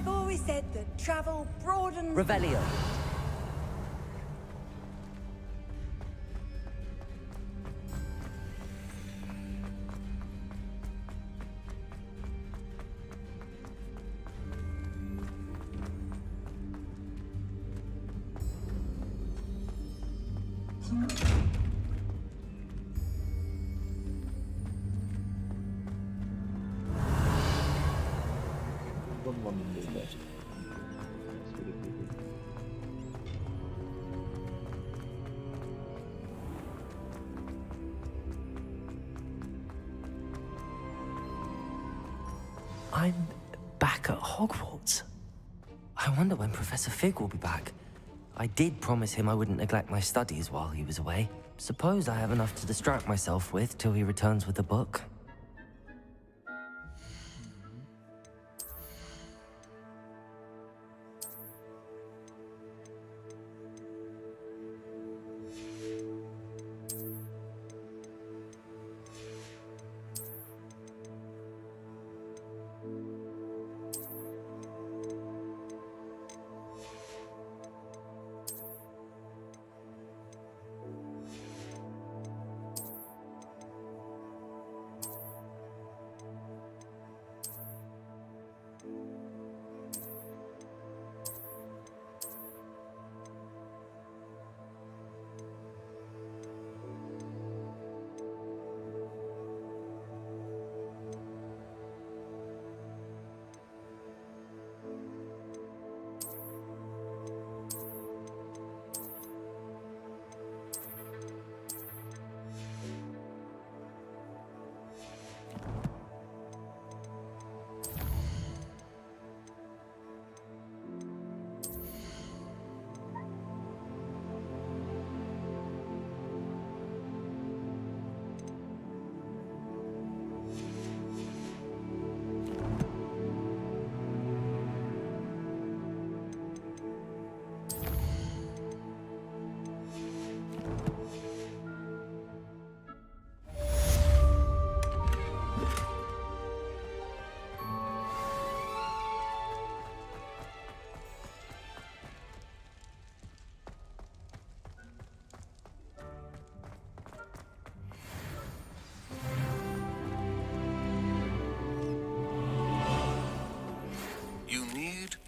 I've always said that travel broadens... Revelio. I'm back at Hogwarts. I wonder when Professor Fig will be back. I did promise him I wouldn't neglect my studies while he was away. Suppose I have enough to distract myself with till he returns with the book.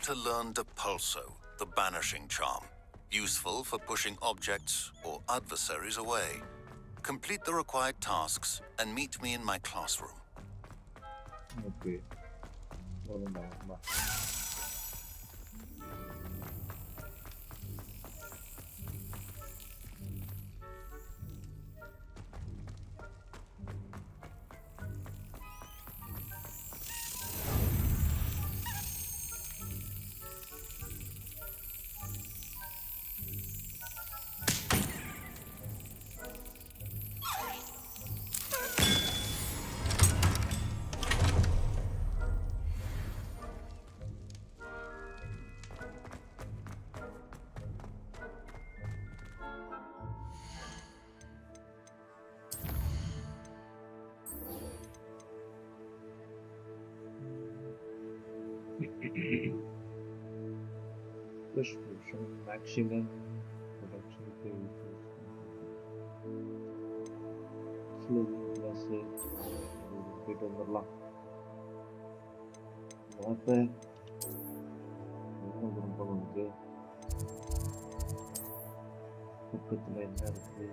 To learn Depulso, the banishing charm. Useful for pushing objects or adversaries away. Complete the required tasks and meet me in my classroom. Okay. Push maximum production. Class போயிட்டு வந்துடலாம். பார்த்த ரொம்ப நமக்கு பக்கத்தில் என்ன இருக்கு?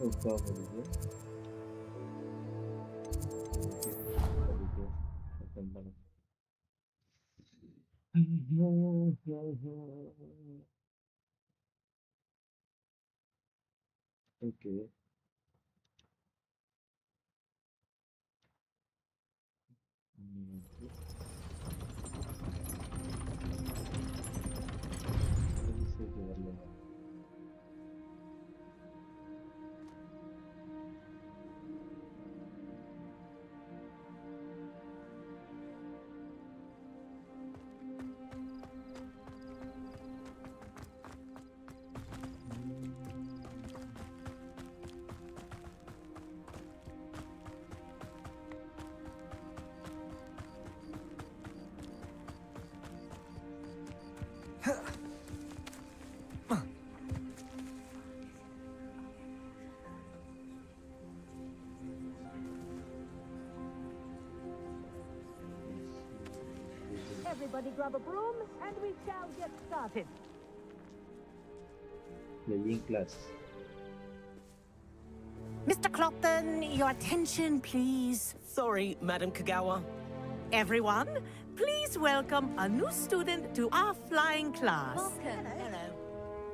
உட்காந்து okay. வரல. Everybody grab a broom and we shall get started. Playing class. Mr. Clopton, your attention, please. Sorry, Madam Kagawa. Everyone, please welcome a new student to our flying class. Welcome. Hello.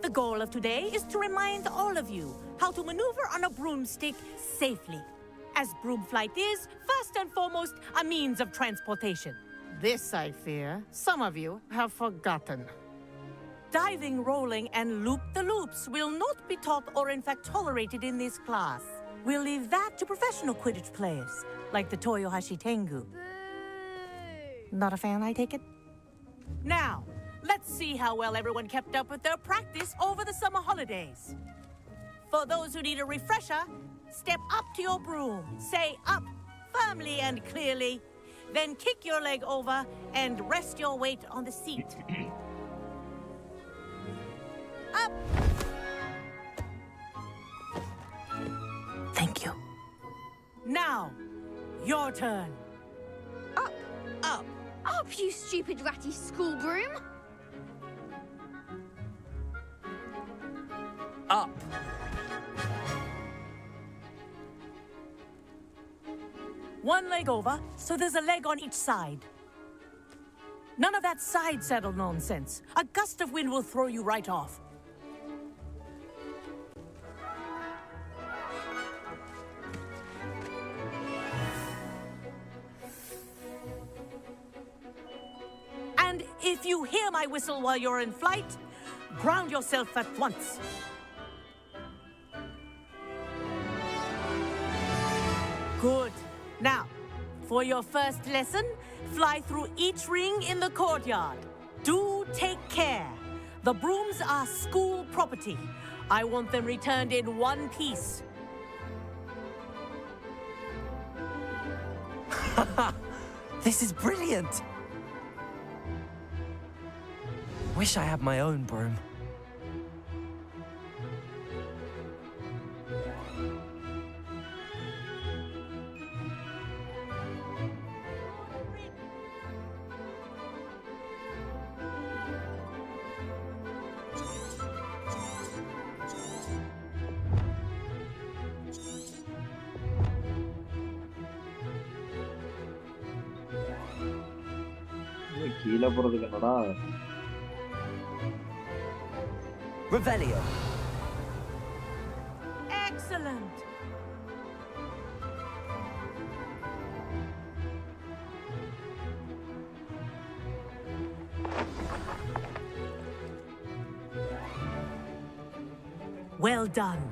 The goal of today is to remind all of you how to maneuver on a broomstick safely. As broom flight is, first and foremost, a means of transportation. This, I fear, some of you have forgotten. Diving, rolling, and loop-the-loops will not be taught or in fact tolerated in this class. We'll leave that to professional Quidditch players, like the Toyohashi Tengu. Not a fan, I take it? Now, let's see how well everyone kept up with their practice over the summer holidays. For those who need a refresher, step up to your broom, say up firmly and clearly, then kick your leg over and rest your weight on the seat. Up! Thank you. Now, your turn. Up, you stupid ratty school broom. Up. One leg over, so there's a leg on each side. None of that side saddle nonsense. A gust of wind will throw you right off. And if you hear my whistle while you're in flight, ground yourself at once. Good. Now, for your first lesson, fly through each ring in the courtyard. Do take care. The brooms are school property. I want them returned in one piece. This is brilliant! Wish I had my own broom. கீழே போறதுக்கு என்னடா? Revelio. Excellent. Well done.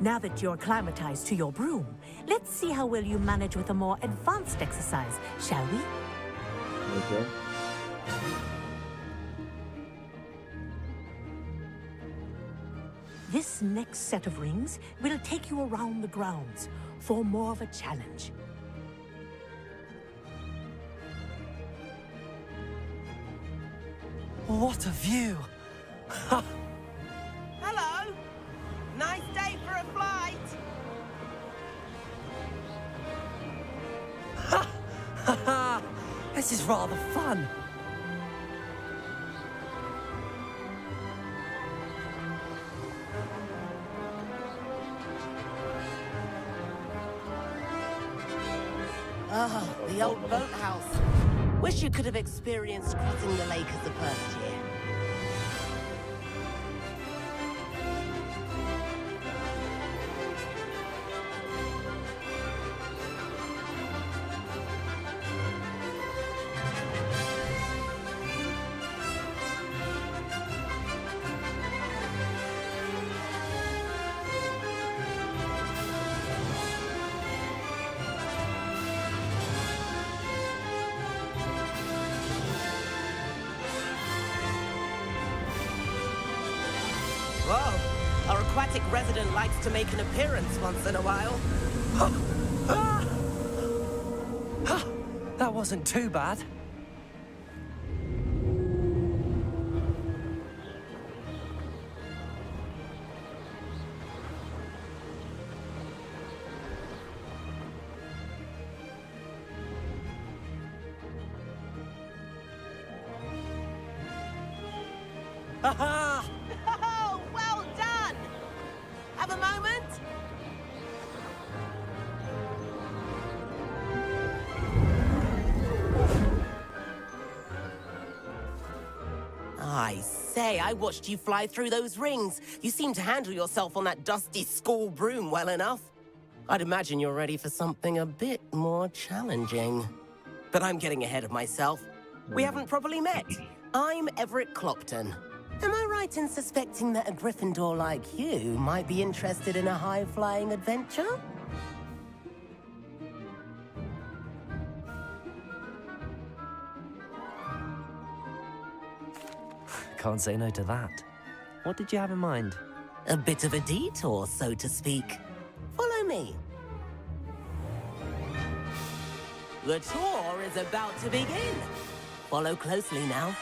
Now that you're acclimatized to your broom, let's see how well you manage with a more advanced exercise, shall we? Okay. This next set of rings will take you around the grounds for more of a challenge. What a view! Hello. Nice day for a flight. This is rather fun. Ah, the old boathouse. Wish you could have experienced crossing the lake as a first year. Whoa, our aquatic resident likes to make an appearance once in a while. That wasn't too bad. Oh, well done! Have a moment? I say, I watched you fly through those rings. You seem to handle yourself on that dusty school broom well enough. I'd imagine you're ready for something a bit more challenging. But I'm getting ahead of myself. We haven't properly met. I'm Everett Clopton. Am I right in suspecting that a Gryffindor like you might be interested in a high-flying adventure? Can't say no to that. What did you have in mind? A bit of a detour, so to speak. Follow me. The tour is about to begin. Follow closely now.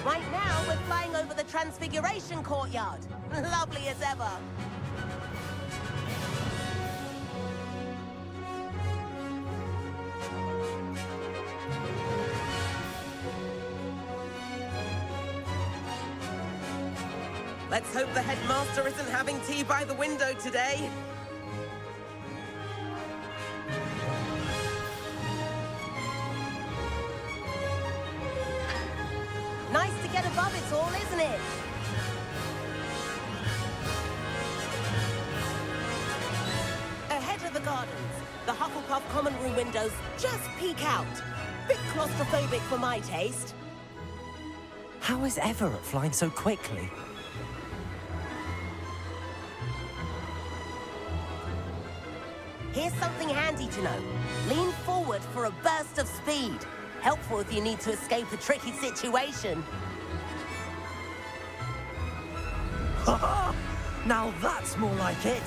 Right now, we're flying over the Transfiguration Courtyard. Lovely as ever. Let's hope the headmaster isn't having tea by the window today. Nice to get above it all, isn't it? Ahead of the gardens, the Hufflepuff common room windows just peek out. Bit claustrophobic for my taste. How is Everett flying so quickly? Here's something handy to know. Lean forward for a burst of speed. Helpful if you need to escape a tricky situation. Now that's more like it.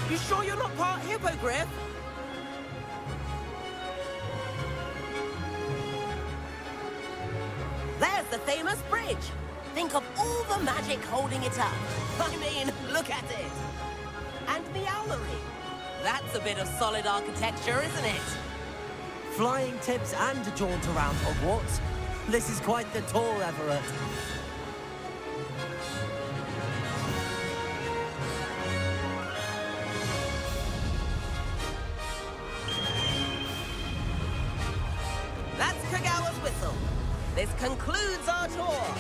You sure you're not part hippogriff? There's the famous bridge. Think of all the magic holding it up. I mean, look at it. And the owlery. That's a bit of solid architecture, isn't it? Flying tips and a jaunt around Hogwarts. This is quite the tour, Everett. That's Kagawa's whistle. This concludes our tour.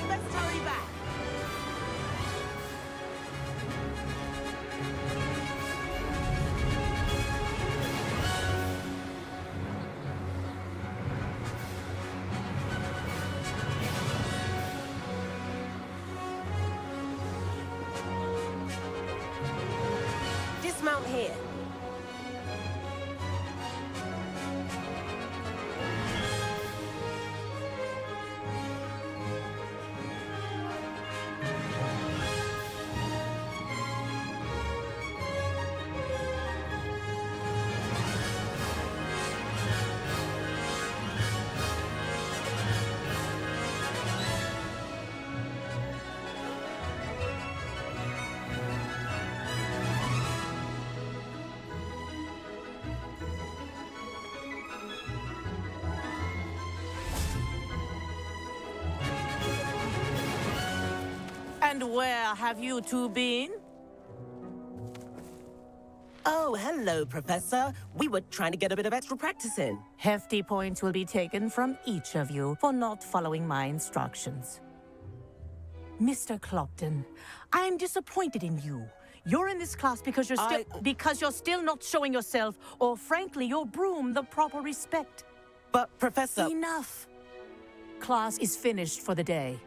Let's hurry back. Dismount here. And where have you two been? Oh, hello, Professor. We were trying to get a bit of extra practice in. Hefty points will be taken from each of you for not following my instructions. Mr. Clopton, I'm disappointed in you. You're in this class because you're still not showing yourself, or frankly, your broom the proper respect. But, Professor... Enough. Class is finished for the day.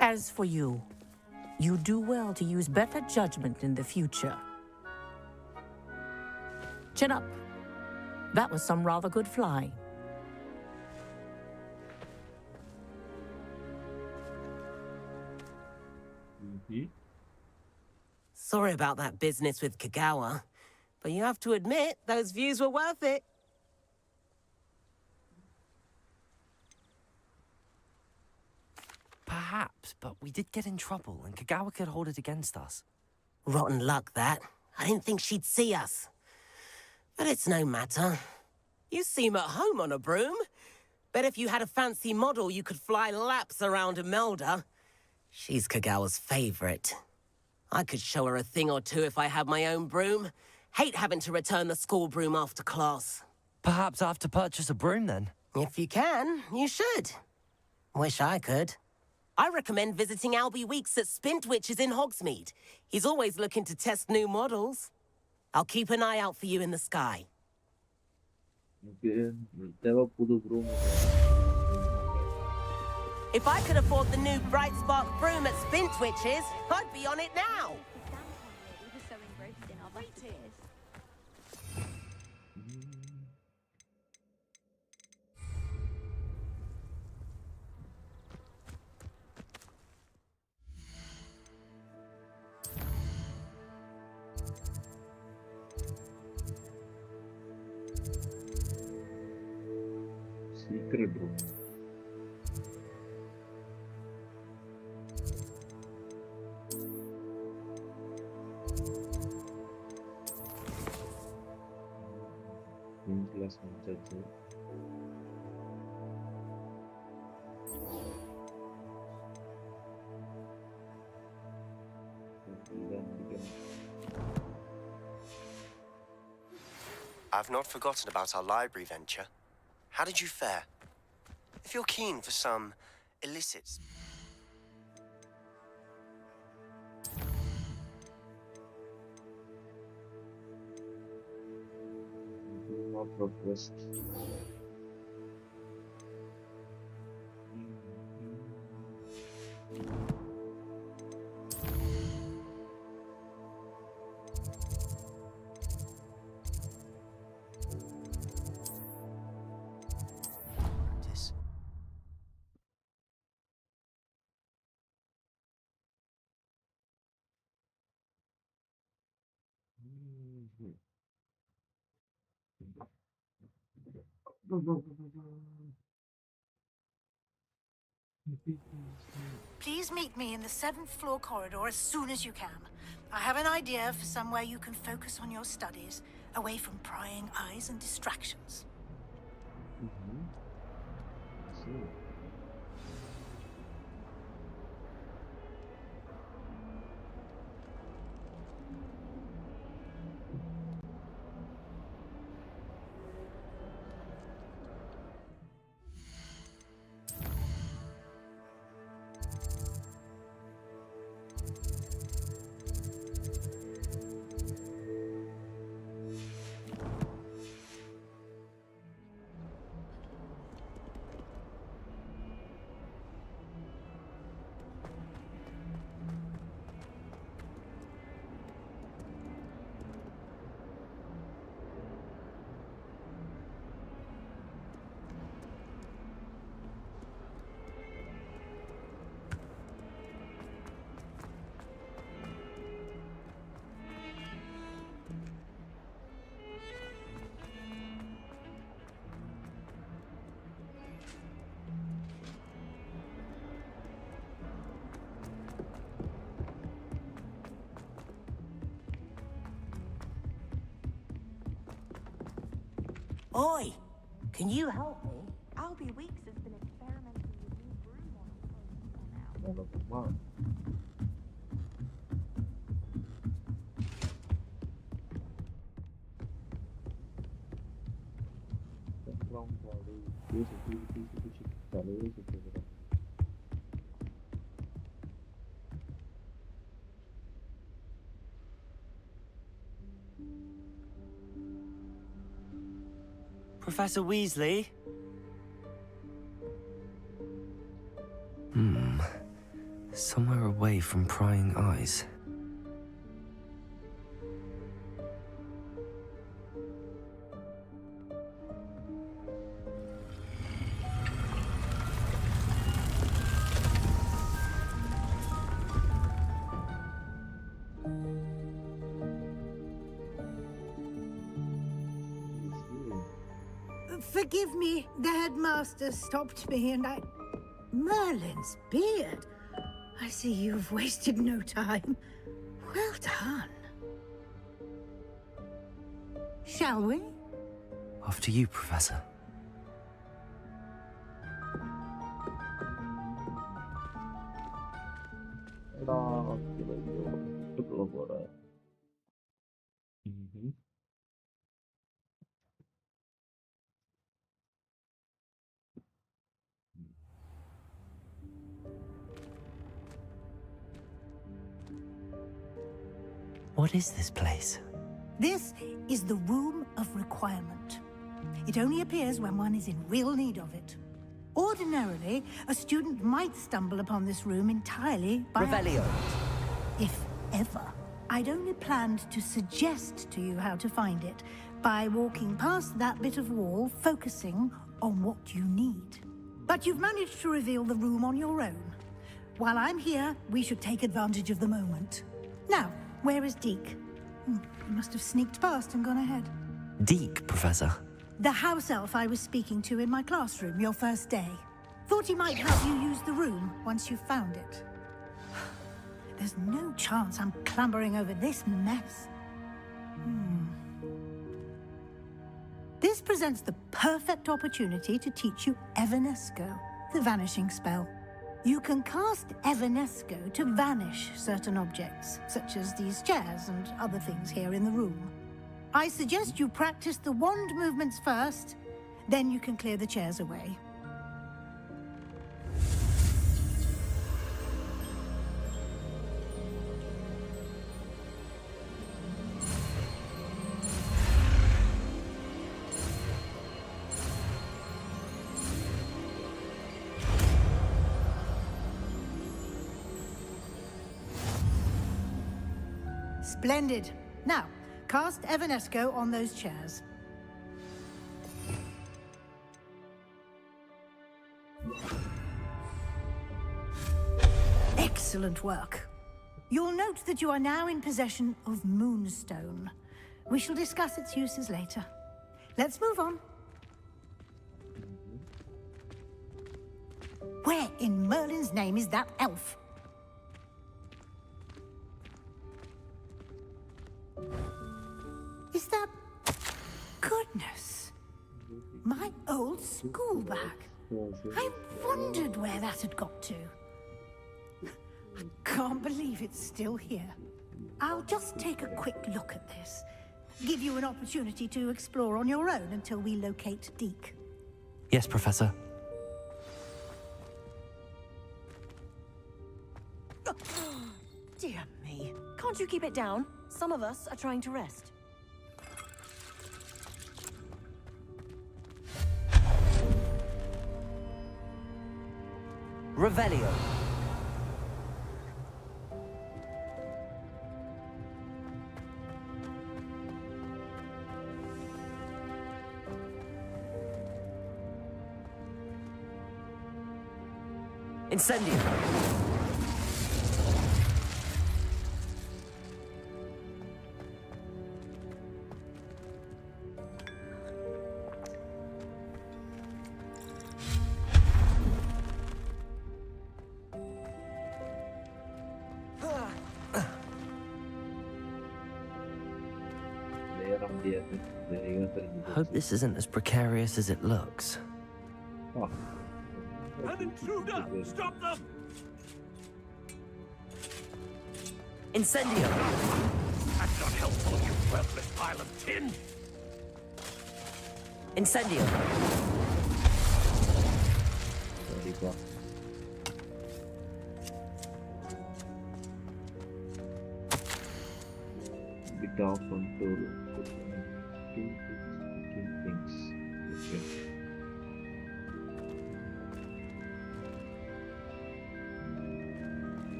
As for you, you do well to use better judgment in the future. Chin up. That was some rather good flying. Sorry about that business with Kagawa, but you have to admit, those views were worth it. Perhaps, but we did get in trouble, and Kagawa could hold it against us. Rotten luck, that. I didn't think she'd see us. But it's no matter. You seem at home on a broom. Bet if you had a fancy model, you could fly laps around Imelda. She's Kagawa's favorite. I could show her a thing or two if I had my own broom. Hate having to return the school broom after class. Perhaps I have to purchase a broom, then? If you can, you should. Wish I could. I recommend visiting Albie Weeks at Spintwitches in Hogsmeade. He's always looking to test new models. I'll keep an eye out for you in the sky. If I could afford the new Bright Spark broom at Spintwitches, I'd be on it now. We were so engrossed in our butterbeers. Secret room. Class mentor. I've not forgotten about our library venture. How did you fare? If you're keen for some illicit... Request. Please meet me in the 7th floor corridor as soon as you can. I have an idea for somewhere you can focus on your studies, away from prying eyes and distractions. Oi! Can you help me? Albie Weeks has been experimenting with new brews. சும்மா தலையே சுற்றுகிறேன். Professor Weasley? Somewhere away from prying eyes. Forgive me, the headmaster stopped me and I... Merlin's beard. I see you've wasted no time. Well done. Shall we? After you, Professor. போறேன். What is this place? This is the Room of Requirement. It only appears when one is in real need of it. Ordinarily, a student might stumble upon this room entirely by Revelio. accident. If ever. I'd only planned to suggest to you how to find it by walking past that bit of wall, focusing on what you need. But you've managed to reveal the room on your own. While I'm here, we should take advantage of the moment. Now, where is Deke? He must have sneaked past and gone ahead. Deke, Professor. The house elf I was speaking to in my classroom your first day. Thought he might help you use the room once you found it. There's no chance I'm clambering over this mess. This presents the perfect opportunity to teach you Evanesco, the vanishing spell. You can cast Evanesco to vanish certain objects, such as these chairs and other things here in the room. I suggest you practice the wand movements first, then you can clear the chairs away. Splendid. Now, cast Evanesco on those chairs. Excellent work. You'll note that you are now in possession of Moonstone. We shall discuss its uses later. Let's move on. Where in Merlin's name is that elf? Is that... Goodness! My old school bag. I wondered where that had got to. I can't believe it's still here. I'll just take a quick look at this. Give you an opportunity to explore on your own until we locate Deke. Yes, Professor. Dear me. Can't you keep it down? Some of us are trying to rest. Revelio. Incendio. Hope this isn't as precarious as it looks. Oh. An intruder! Stop them! Incendio! That's not helpful, you worthless pile of tin! Incendio! Sorry, bit of control. Two things. Okay.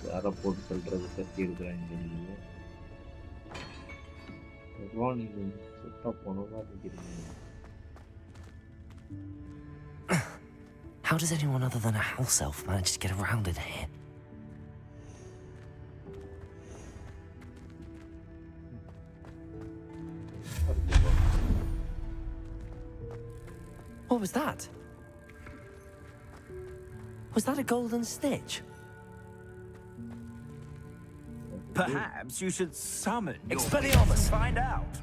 யாரை போட்டு சொல்றது கத்தி எடுக்கிறாங்க நீங்க செத்தா போனவா நினைக்கிறீங்க. How does anyone other than a house elf manage to get around in here? What was that? Was that a golden stitch? Perhaps you should summon your Expelliarmus! and find out.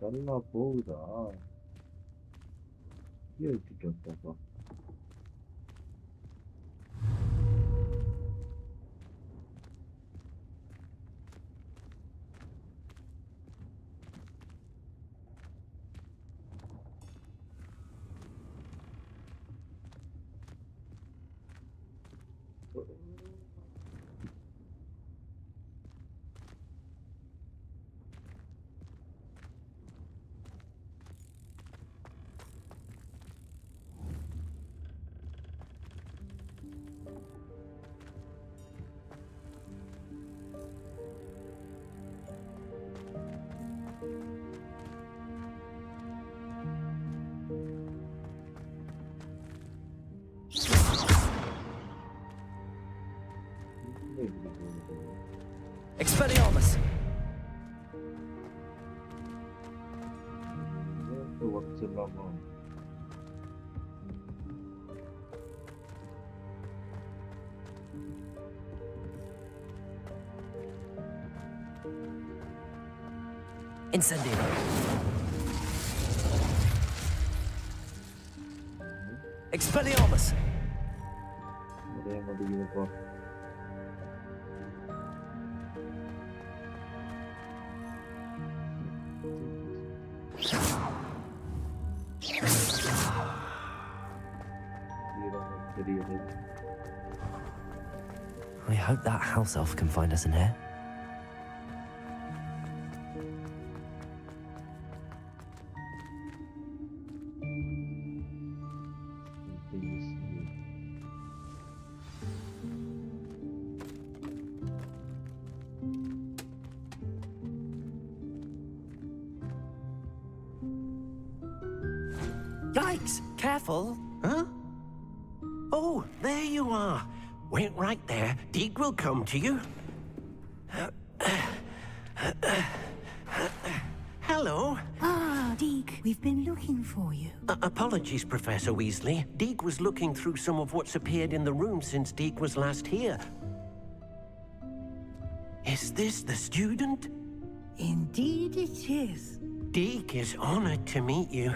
தள்ளா போகுதா வச்சுட்டோம்ப்பா. Expelliarmus! What's it about? Incendio! Expelliarmus! I hope that house elf can find us in here. Yikes! Careful! Huh? Oh, there you are. Wait right there. Deek will come to you. Hello. Ah, Deke, we've been looking for you. Apologies, Professor Weasley. Deek was looking through some of what's appeared in the room since Deek was last here. Is this the student? Indeed it is. Deek is honored to meet you.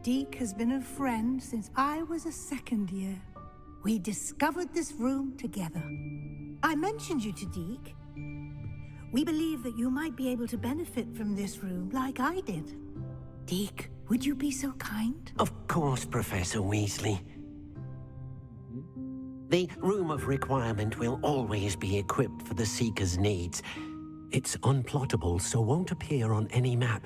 Deke has been a friend since I was a second year. We discovered this room together. I mentioned you to Deke. We believe that you might be able to benefit from this room like I did. Deke, would you be so kind? Of course, Professor Weasley. The Room of Requirement will always be equipped for the Seeker's needs. It's unplottable, so won't appear on any map.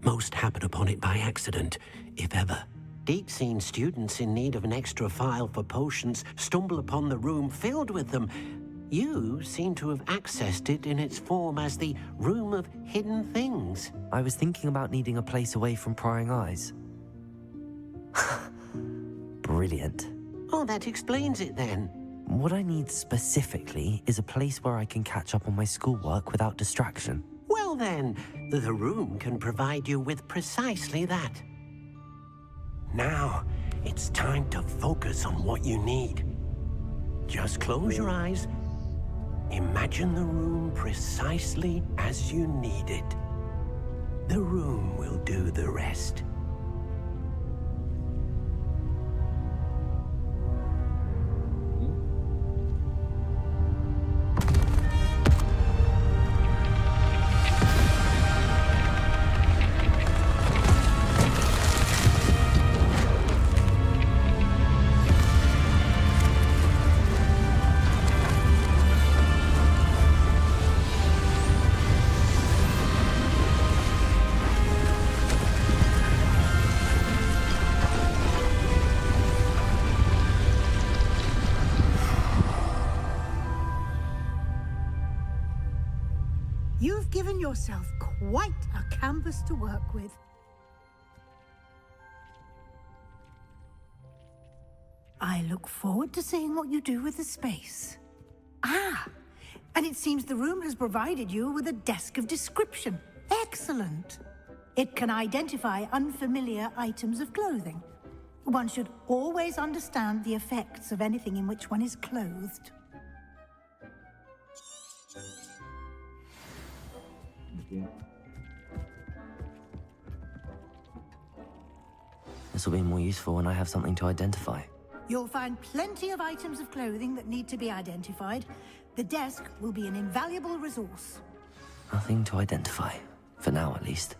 Most happen upon it by accident, if ever. Deke's seen students in need of an extra file for potions stumble upon the room filled with them. You seem to have accessed it in its form as the Room of Hidden Things. I was thinking about needing a place away from prying eyes. Brilliant. Oh, that explains it then. What I need specifically is a place where I can catch up on my schoolwork without distraction. Well then, the room can provide you with precisely that. Now, it's time to focus on what you need. Just close your eyes. Imagine the room precisely as you need it. The room will do the rest. You've given yourself quite a canvas to work with. I look forward to seeing what you do with the space. Ah, and it seems the room has provided you with a desk of description. Excellent. It can identify unfamiliar items of clothing. One should always understand the effects of anything in which one is clothed. Okay. This will be more useful when I have something to identify. You'll find plenty of items of clothing that need to be identified. The desk will be an invaluable resource. Nothing to identify. For now, at least.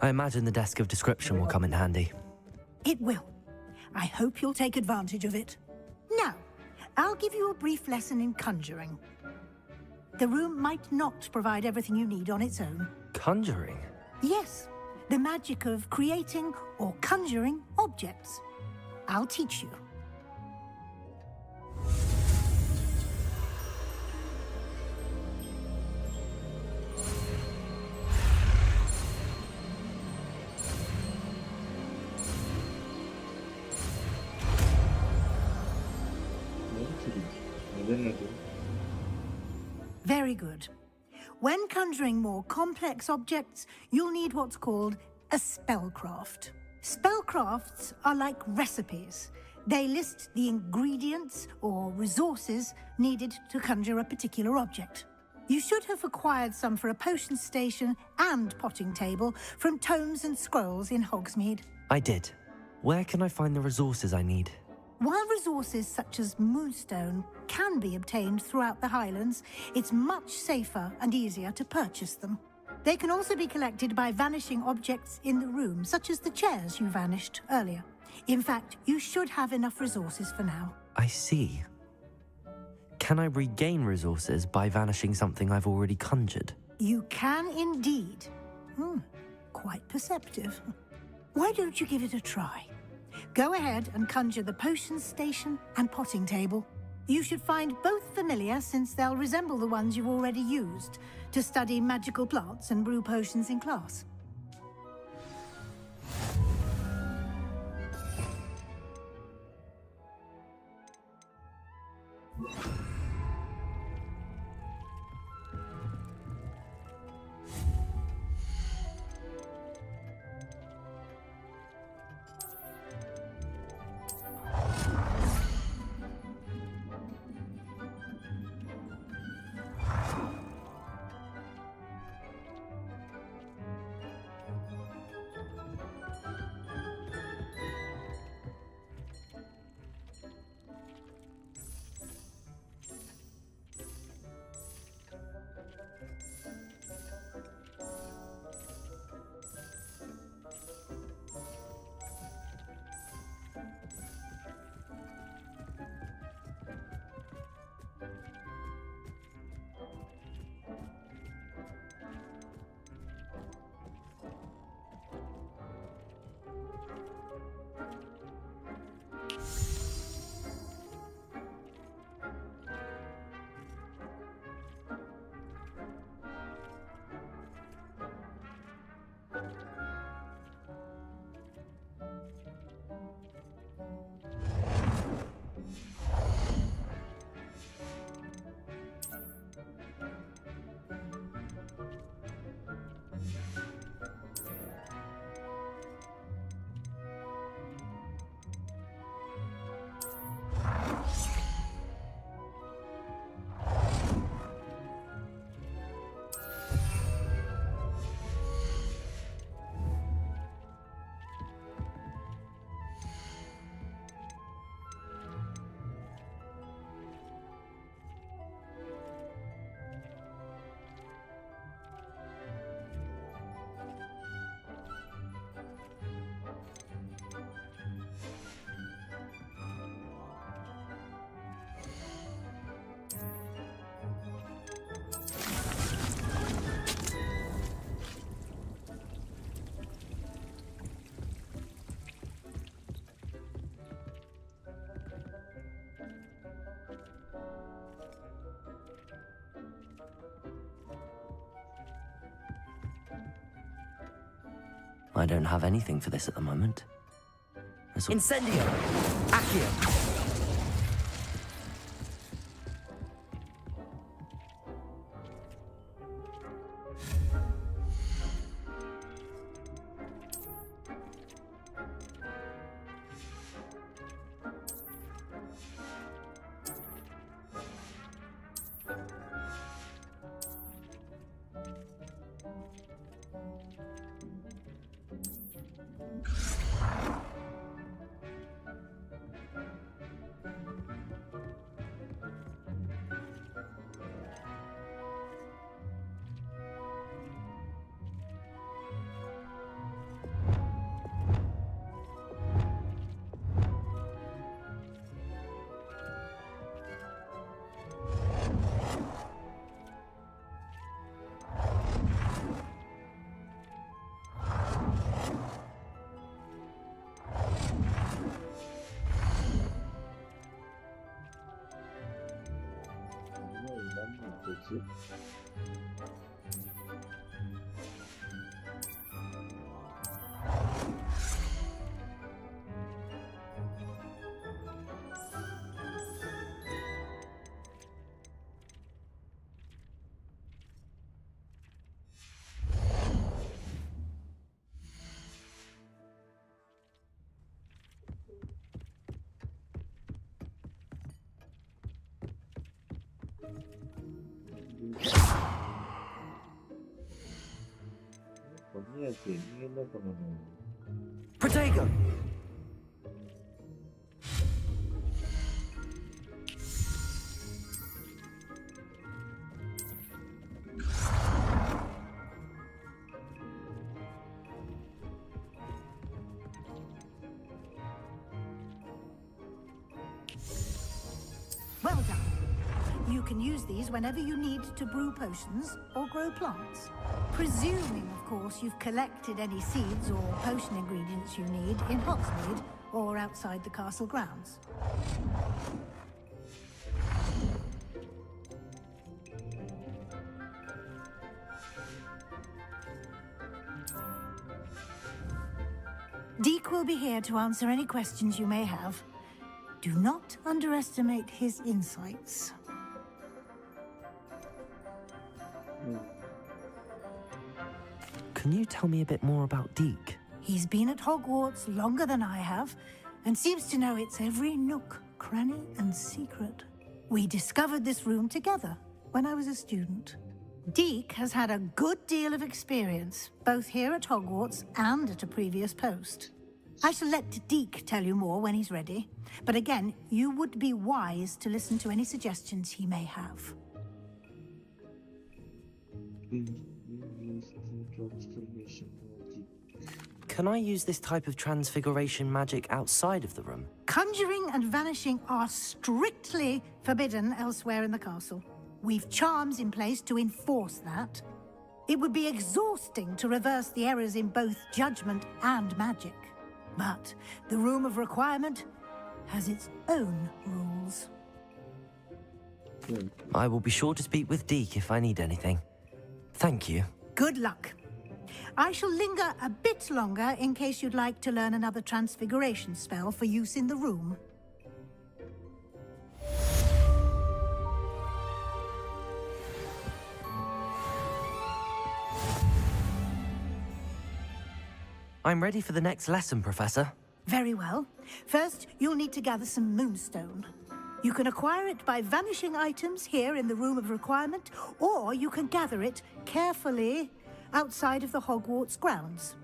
I imagine the desk of description will come in handy. It will. I hope you'll take advantage of it. Now, I'll give you a brief lesson in conjuring. The room might not provide everything you need on its own. Conjuring? Yes, the magic of creating or conjuring objects. I'll teach you. Very good. When conjuring more complex objects, you'll need what's called a spellcraft. Spellcrafts are like recipes. They list the ingredients or resources needed to conjure a particular object. You should have acquired some for a potion station and potting table from tomes and scrolls in Hogsmeade. I did. Where can I find the resources I need? While resources such as moonstone can be obtained throughout the Highlands, it's much safer and easier to purchase them. They can also be collected by vanishing objects in the room, such as the chairs you vanished earlier. In fact, you should have enough resources for now. I see. Can I regain resources by vanishing something I've already conjured? You can indeed. Quite perceptive. Why don't you give it a try? Go ahead and conjure the potion station and potting table. You should find both familiar, since they'll resemble the ones you've already used to study magical plants and brew potions in class. I don't have anything for this at the moment. Incendio! Accio! Protego! Well done. You can use these whenever you need to brew potions or grow plants. Presuming, of course, you've collected any seeds or potion ingredients you need in Hogsmeade or outside the castle grounds. Deek will be here to answer any questions you may have. Do not underestimate his insights. Can you tell me a bit more about Deek? He's been at Hogwarts longer than I have, and seems to know its every nook, cranny, and secret. We discovered this room together when I was a student. Deek has had a good deal of experience, both here at Hogwarts and at a previous post. I shall let Deek tell you more when he's ready, but again, you would be wise to listen to any suggestions he may have. Can I use this type of transfiguration magic outside of the room? Conjuring and vanishing are strictly forbidden elsewhere in the castle. We've charms in place to enforce that. It would be exhausting to reverse the errors in both judgment and magic. But the Room of Requirement has its own rules. I will be sure to speak with Deek if I need anything. Thank you. Good luck. I shall linger a bit longer in case you'd like to learn another transfiguration spell for use in the room. I'm ready for the next lesson, Professor. Very well. First, you'll need to gather some moonstone. You can acquire it by vanishing items here in the Room of Requirement, or you can gather it carefully outside of the Hogwarts grounds.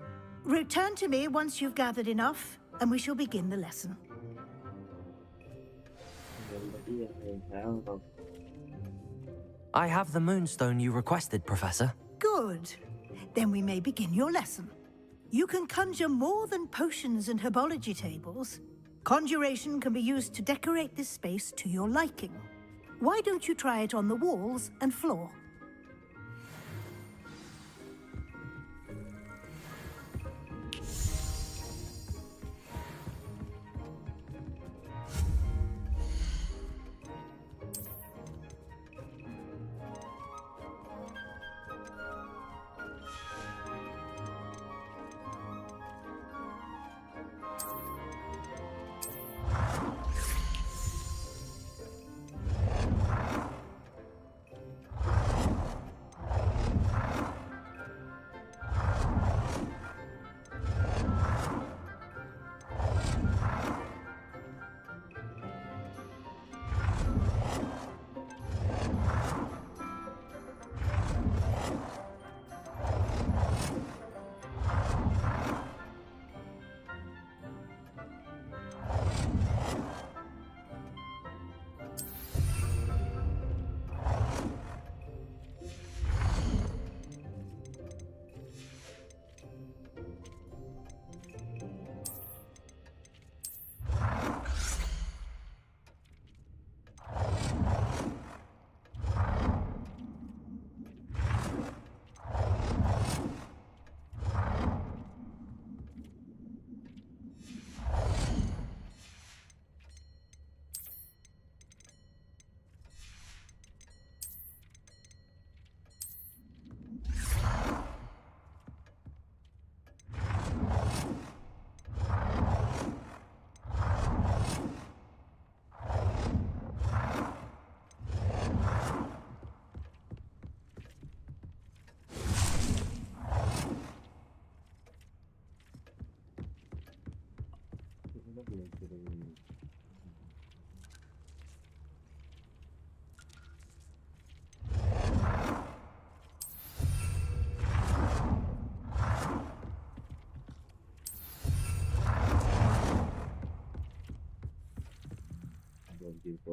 Return to me once you've gathered enough, and we shall begin the lesson. I have the moonstone you requested, Professor. Good. Then we may begin your lesson. You can conjure more than potions and herbology tables. Conjuration can be used to decorate this space to your liking. Why don't you try it on the walls and floor?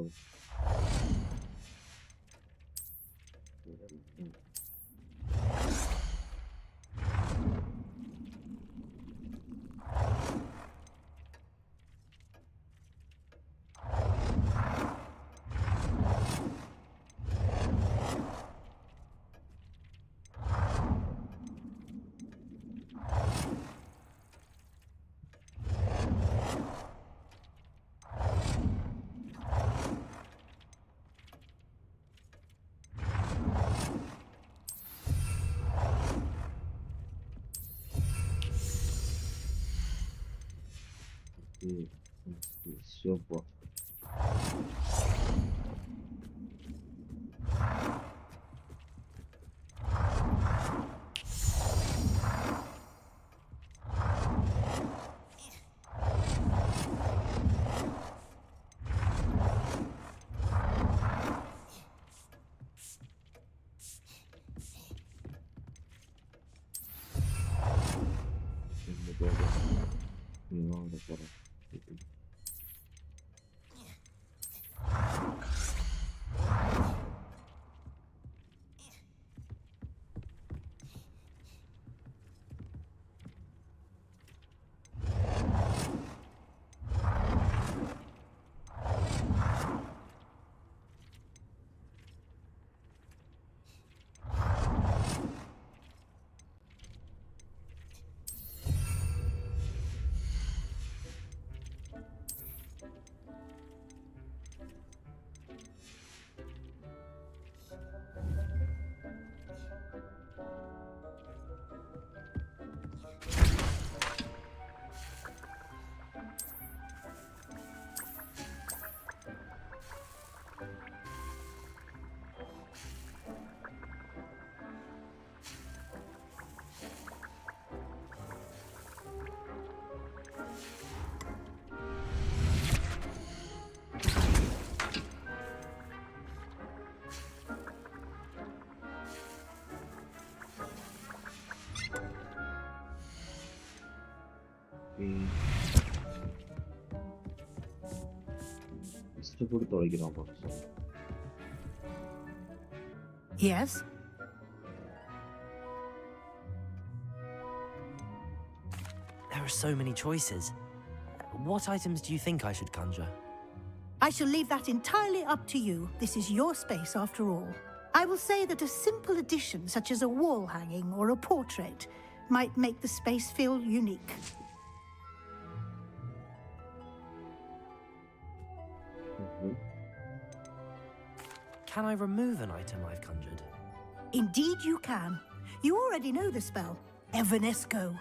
yapalım. Все по. Не надо, пора. 이스트부르도 얘기를 한번 했어. Yes? There are so many choices. What items do you think I should conjure? I shall leave that entirely up to you. This is your space after all. I will say that a simple addition, such as a wall hanging or a portrait, might make the space feel unique. Can I remove an item I've conjured? Indeed you can. You already know the spell, Evanesco.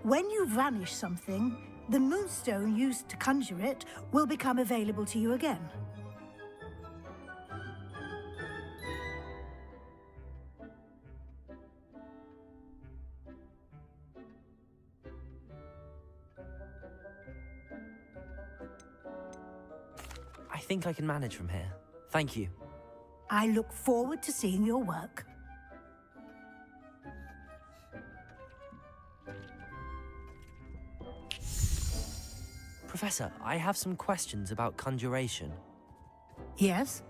When you vanish something, the moonstone used to conjure it will become available to you again. I think I can manage from here. Thank you. I look forward to seeing your work. Professor, I have some questions about conjuration. Yes?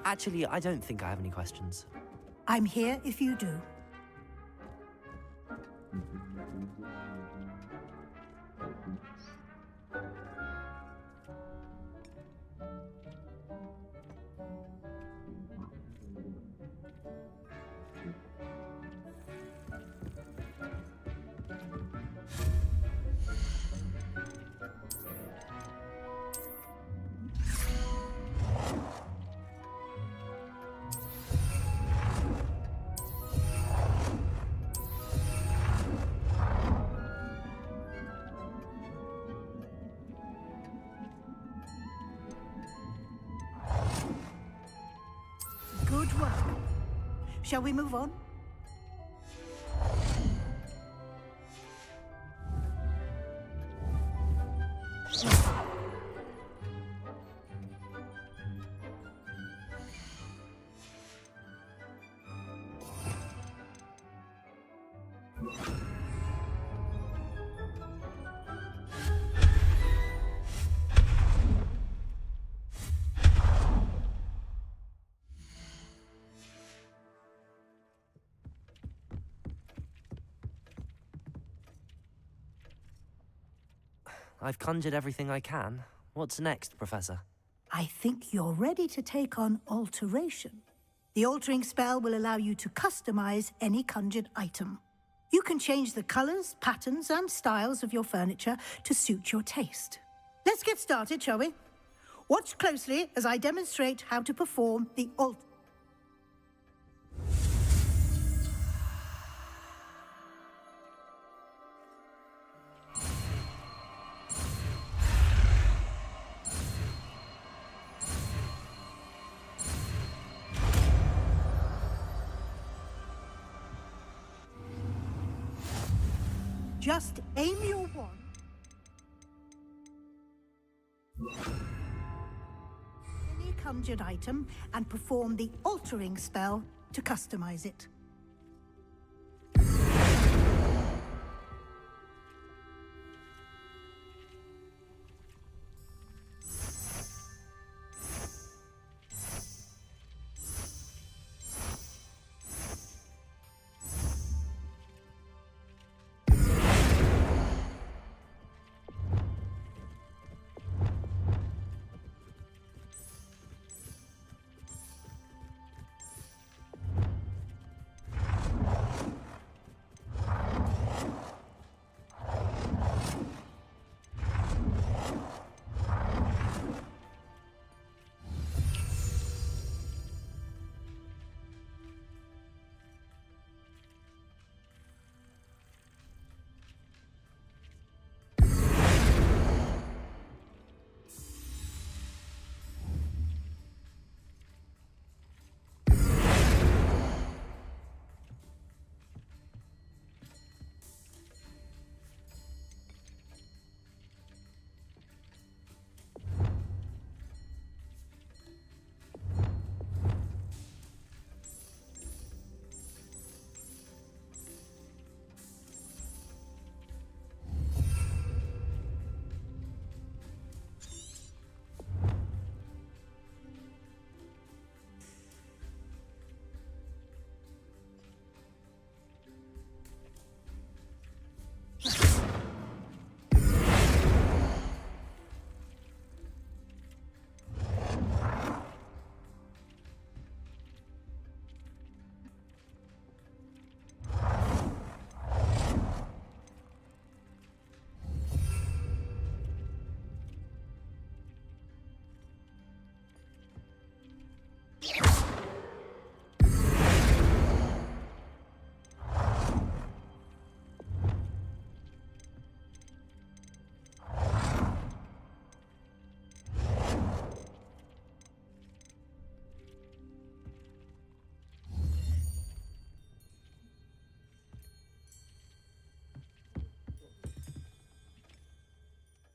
Actually, I don't think I have any questions. I'm here if you do. Good work. Shall we move on? I've conjured everything I can. What's next, Professor? I think you're ready to take on alteration. The altering spell will allow you to customize any conjured item. You can change the colors, patterns, and styles of your furniture to suit your taste. Let's get started, shall we? Watch closely as I demonstrate how to perform the Just aim your wand. Any conjured item and perform the altering spell to customize it.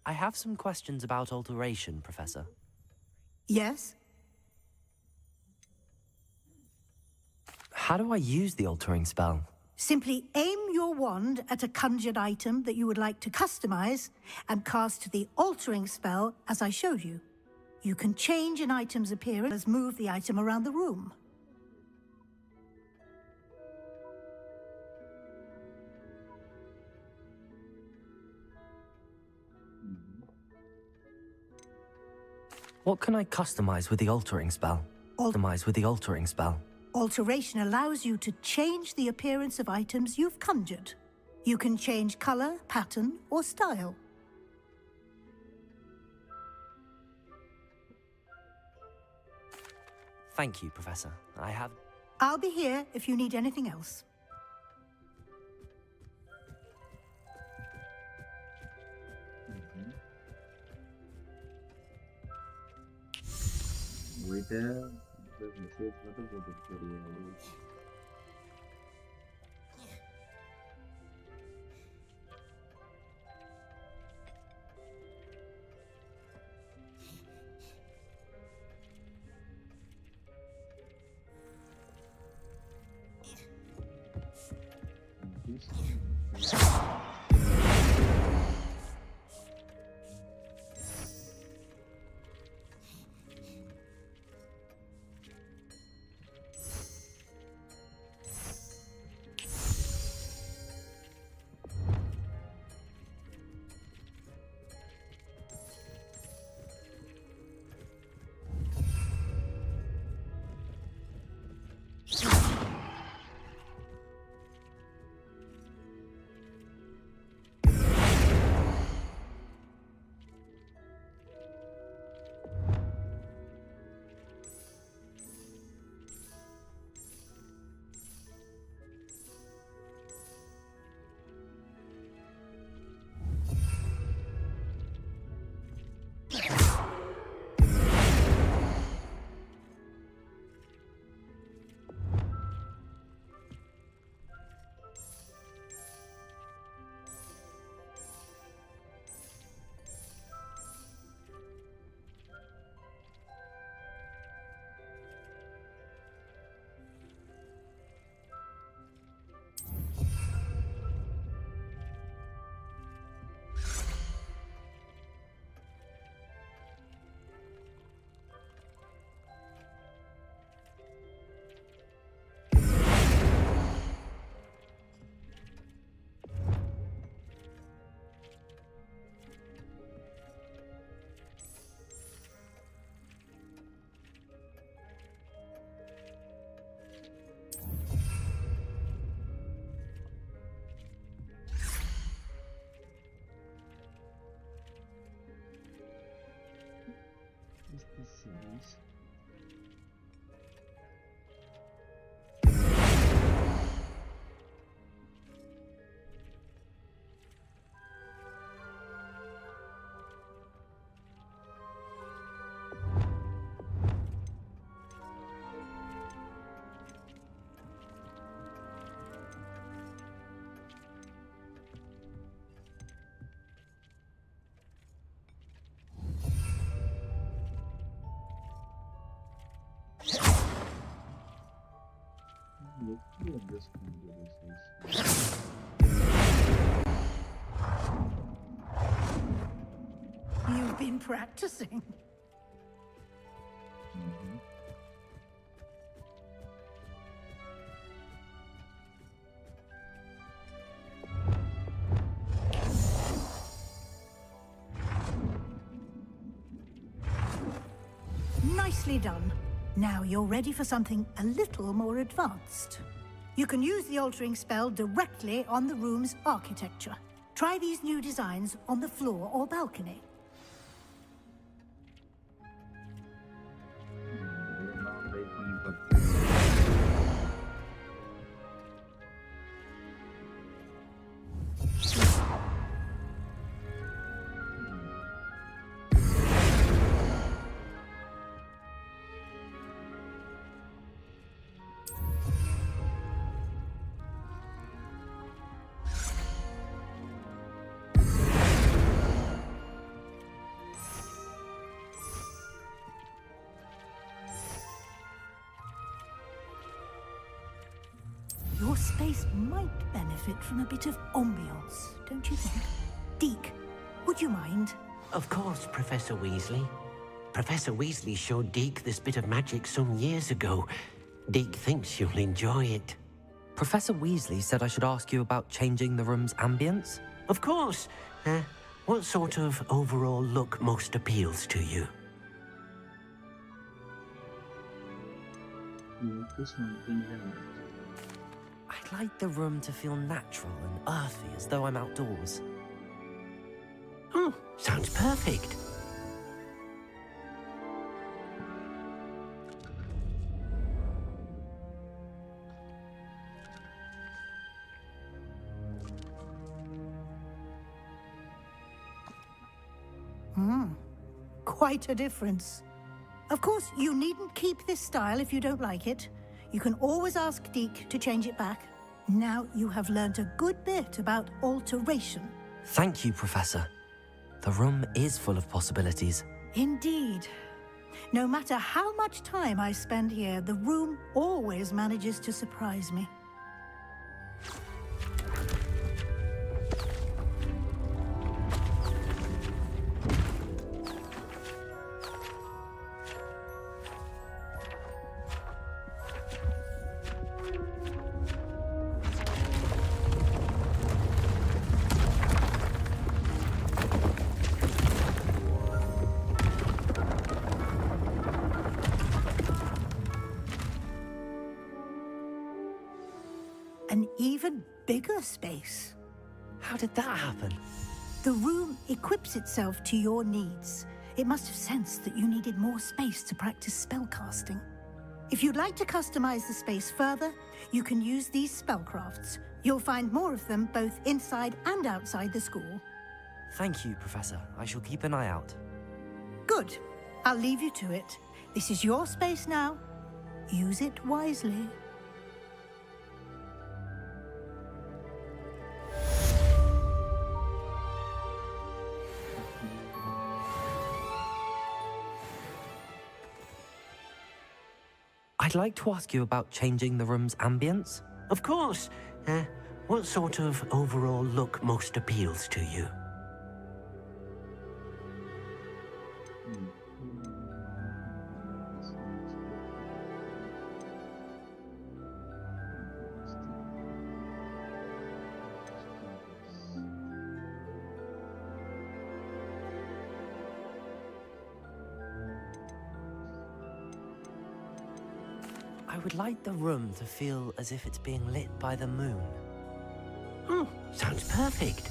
I have some questions about alteration, Professor. Yes? How do I use the altering spell? Simply aim your wand at a conjured item that you would like to customize and cast the altering spell as I showed you. You can change an item's appearance, move the item around the room. What can I customize with the altering spell? Customize with the altering spell. Alteration allows you to change the appearance of items you've conjured. You can change color, pattern, or style. Thank you, Professor. I'll be here if you need anything else. போயிட்டு message மட்டும் போட்டுட்டு தெரியாது. Hopefully I'm just going to do this. You've been practicing. Mhm. Nicely done. Now you're ready for something a little more advanced. You can use the altering spell directly on the room's architecture. Try these new designs on the floor or balcony. Now lightning but Your space might benefit from a bit of ambiance, don't you think? Deke, would you mind? Of course, Professor Weasley. Professor Weasley showed Deke this bit of magic some years ago. Deke thinks you'll enjoy it. Professor Weasley said I should ask you about changing the room's ambience. Of course. What sort of overall look most appeals to you? this one thing then. I'd like the room to feel natural and earthy, as though I'm outdoors. Oh, sounds perfect. Quite a difference. Of course, you needn't keep this style if you don't like it. You can always ask Deke to change it back. Now you have learned a good bit about alteration. Thank you, Professor. The room is full of possibilities. Indeed. No matter how much time I spend here, the room always manages to surprise me. An even bigger space. How did that happen? The room equips itself to your needs. It must have sensed that you needed more space to practice spellcasting. If you'd like to customize the space further, you can use these spellcrafts. You'll find more of them both inside and outside the school. Thank you, Professor. I shall keep an eye out. Good. I'll leave you to it. This is your space now. Use it wisely. I'd like to ask you about changing the room's ambience. Of course. What sort of overall look most appeals to you? I would like the room to feel as if it's being lit by the moon. Oh, sounds perfect.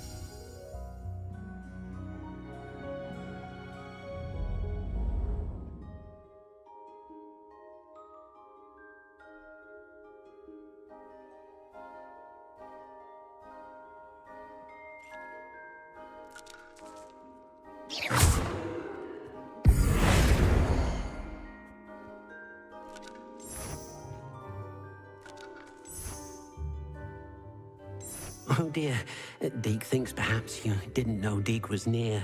Oh dear, Deke thinks perhaps you didn't know Deke was near.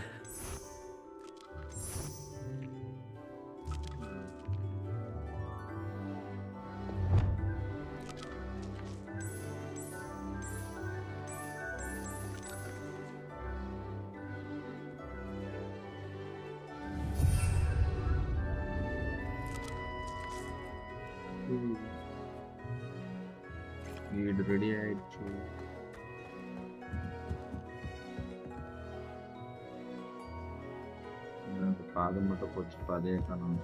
வீடு ready ஆயிடுச்சு. எனக்கு பாதம் மட்டும் போச்சு, பாதையே காணும்.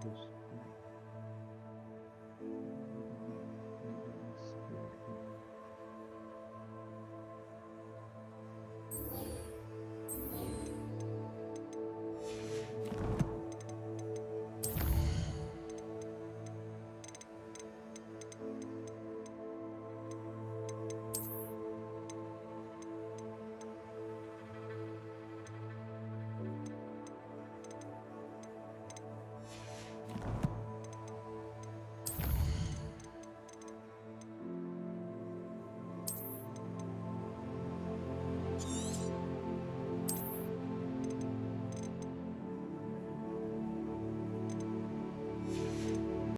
This